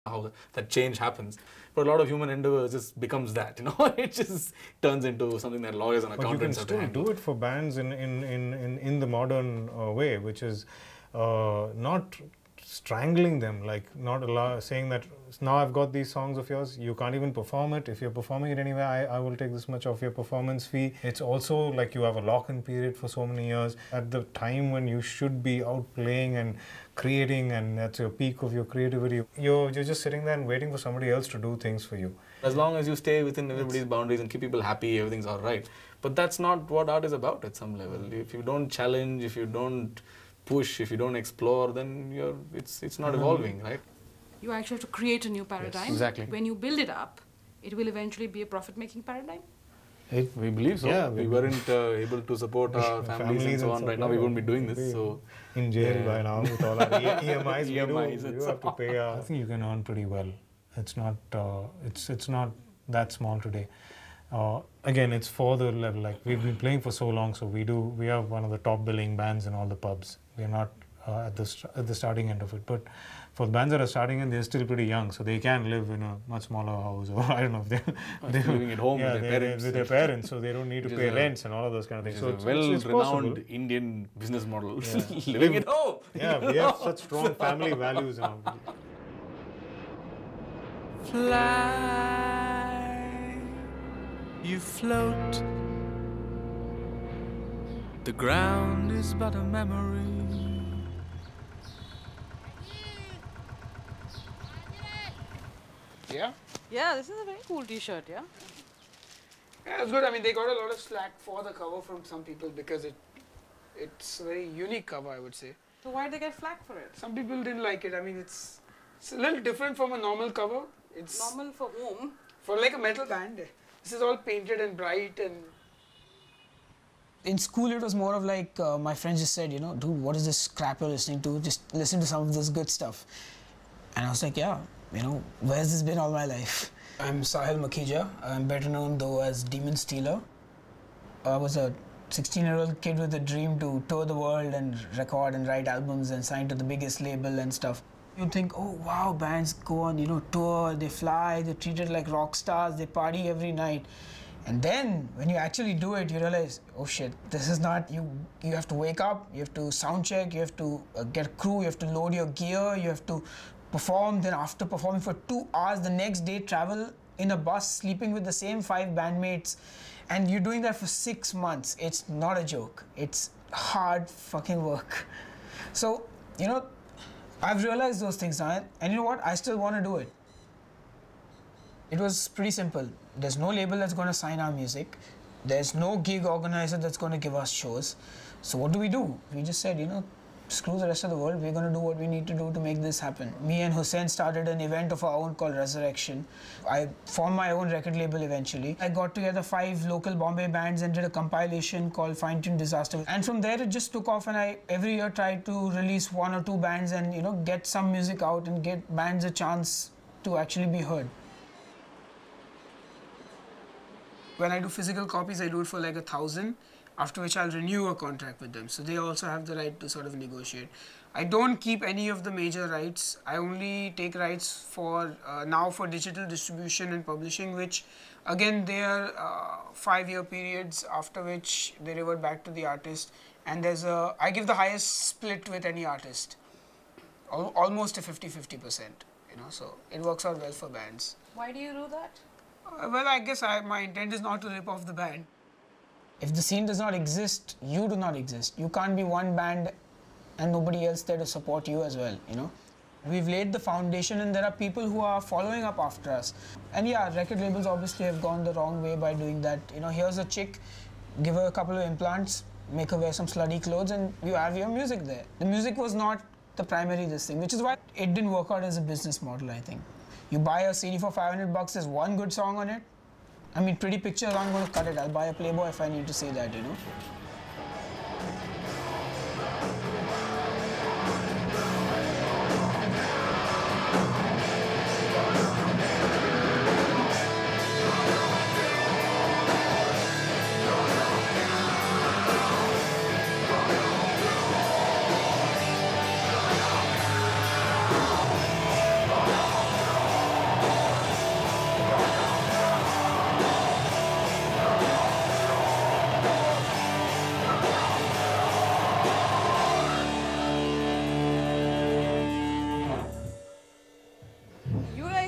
how that change happens. But a lot of human endeavor just becomes that, it just turns into something that lawyers and accountants have to handle. But you can still do it for bands in the modern way, which is not strangling them, like not saying that now I've got these songs of yours, you can't even perform it. If you're performing it anyway, I will take this much of your performance fee. It's also like you have a lock-in period for so many years. At the time when you should be out playing and creating, and that's your peak of your creativity, you're just sitting there and waiting for somebody else to do things for you. As long as you stay within everybody's boundaries and keep people happy, everything's all right. But that's not what art is about at some level. If you don't challenge, if you don't push, if you don't explore, then it's not evolving, right? You actually have to create a new paradigm. Yes, exactly. When you build it up, it will eventually be a profit-making paradigm. We believe so. Yeah, we weren't able to support our families and so on. Right now, we wouldn't be doing this. So in jail by now with all our EMIs. EMIs you have to pay. I think you can earn pretty well. It's not. It's not that small today. Again, it's for the level. Like we've been playing for so long, so we have one of the top billing bands in all the pubs. We're not at the starting end of it, but for the bands that are starting in, they're still pretty young, so they can live in a much smaller house, or I don't know if they're living at home with their parents. So they don't need to pay rents and all of those kind of things. So it's well-renowned Indian business model, yeah. living at home. Yeah, we have such strong family values and all. Fly, you float. The ground is but a memory. Yeah? Yeah, this is a very cool t-shirt, yeah? Yeah, it's good. I mean, they got a lot of slack for the cover from some people because it's a very unique cover, I would say. So why did they get flack for it? Some people didn't like it. I mean, it's a little different from a normal cover. It's normal for whom? For like a metal band. This is all painted and bright and... In school, it was more of like, my friends just said, dude, what is this crap you're listening to? Just listen to some of this good stuff. And I was like, yeah, where's this been all my life? I'm Sahil Makhija. I'm better known though as Demon Stealer. I was a 16-year-old kid with a dream to tour the world and record and write albums and sign to the biggest label and stuff. You think, oh wow, bands go on, tour, they fly, they're treated like rock stars, they party every night. And then, when you actually do it, you realize, oh shit, this is not, you have to wake up, you have to sound check, you have to get a crew, you have to load your gear, you have to perform, then after performing for 2 hours, the next day travel in a bus, sleeping with the same 5 bandmates, and you're doing that for 6 months. It's not a joke. It's hard fucking work. So, I've realized those things now, and you know what? I still want to do it. It was pretty simple. There's no label that's going to sign our music. There's no gig organizer that's going to give us shows. So what do? We just said, screw the rest of the world. We're going to do what we need to do to make this happen. Me and Hussein started an event of our own called Resurrection. I formed my own record label eventually. I got together 5 local Bombay bands and did a compilation called Fine Tune Disaster. And from there it just took off, and I every year tried to release 1 or 2 bands and get some music out and get bands a chance to actually be heard. When I do physical copies, I do it for like 1,000, after which I'll renew a contract with them. So they also have the right to sort of negotiate. I don't keep any of the major rights. I only take rights for now for digital distribution and publishing, which again they are 5-year periods, after which they revert back to the artist. And I give the highest split with any artist, almost a 50-50%. So it works out well for bands. Why do you do that? Well, I guess my intent is not to rip off the band. If the scene does not exist, you do not exist. You can't be one band and nobody else there to support you as well, We've laid the foundation and there are people who are following up after us. And yeah, record labels obviously have gone the wrong way by doing that. Here's a chick, give her a couple of implants, make her wear some slutty clothes and you have your music there. The music was not the primary thing, which is why it didn't work out as a business model, I think. You buy a CD for $500, there's one good song on it. I mean, Pretty Pictures aren't going to cut it. I'll buy a Playboy if I need to say that,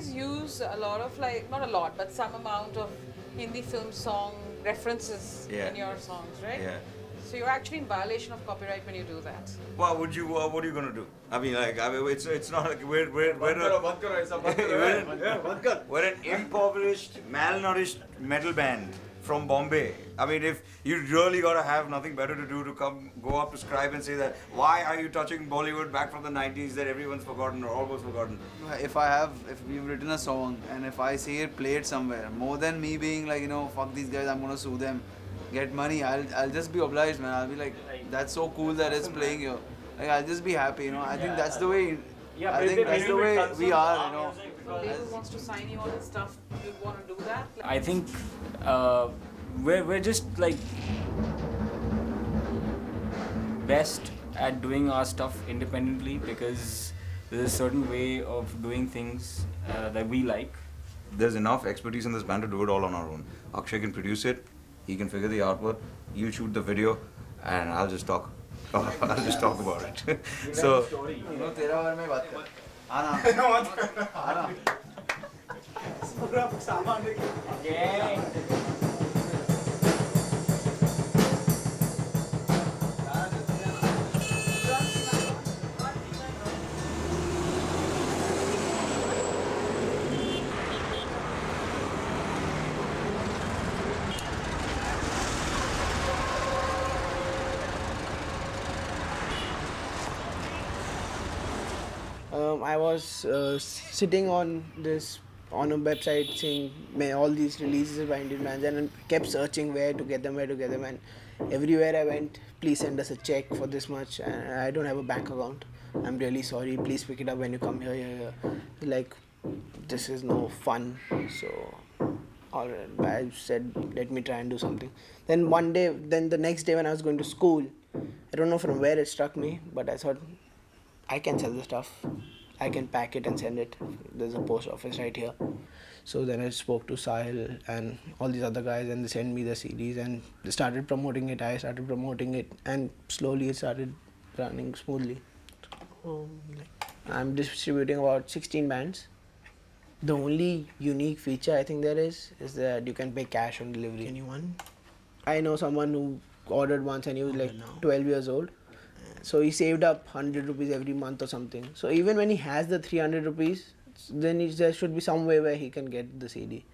guys use a lot of not a lot, but some amount of Hindi film song references in your songs, right? Yeah. So you're actually in violation of copyright when you do that. Well, what are you gonna do? I mean, it's not like we're an impoverished, malnourished metal band from Bombay. I mean, if you really gotta have nothing better to do to go up to Scribe and say that, why are you touching Bollywood back from the 90s that everyone's forgotten or almost forgotten? If we've written a song and if I see it played somewhere, more than me being like, fuck these guys, I'm gonna sue them, get money, I'll just be obliged, man. I'll be like, that's so cool that it's playing here. Like, I'll just be happy, I think that's the way. I think that's the way we are, So label wants to sign you all this stuff. You want to do that? I think we're just like best at doing our stuff independently because there's a certain way of doing things that we like. There's enough expertise in this band to do it all on our own. Akshay can produce it, he can figure the artwork, you shoot the video, and I'll just talk. I'll just talk about it. So. I was sitting on a website seeing all these releases by Indian bands and kept searching where to get them, and everywhere I went, please send us a check for this much, and I don't have a bank account. I'm really sorry, please pick it up when you come here. Like, this is no fun. So alright, I said let me try and do something. Then the next day when I was going to school, I don't know from where it struck me, but I thought I can sell the stuff. I can pack it and send it. There's a post office right here. So then I spoke to Sahil and all these other guys, and they sent me the CDs and they started promoting it. I started promoting it, and slowly it started running smoothly. I'm distributing about 16 bands. The only unique feature I think there is that you can pay cash on delivery. Anyone? I know someone who ordered once and he was like 12 years old. So he saved up 100 rupees every month or something. So even when he has the 300 rupees, then there should be some way where he can get the CD.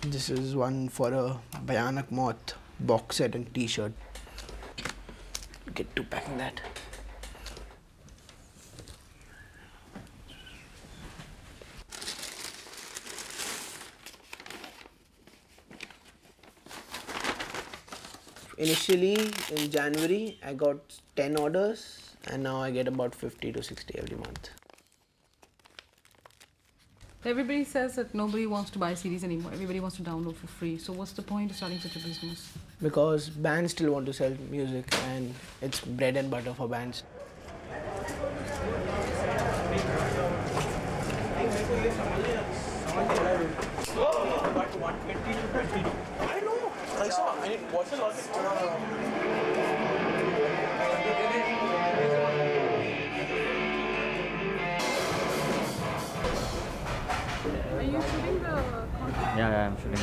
This is one for a Bhayanak Moth box set and t-shirt. Get to packing that. Initially in January I got 10 orders and now I get about 50 to 60 every month. Everybody says that nobody wants to buy CDs anymore. Everybody wants to download for free. So what's the point of starting such a business? Because bands still want to sell music and it's bread and butter for bands. I saw. I didn't watch the logic. Are you shooting the concert? Yeah, I'm shooting the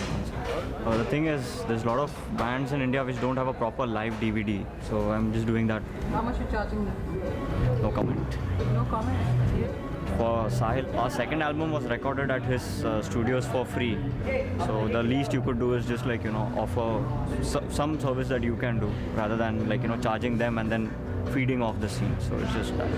concert. The thing is, there's a lot of bands in India which don't have a proper live DVD. So I'm just doing that. How much are you charging them? No comment. No comment? For Sahil, our second album was recorded at his studios for free. So the least you could do is just like, offer some service that you can do rather than like, charging them and then feeding off the scene. So it's just that.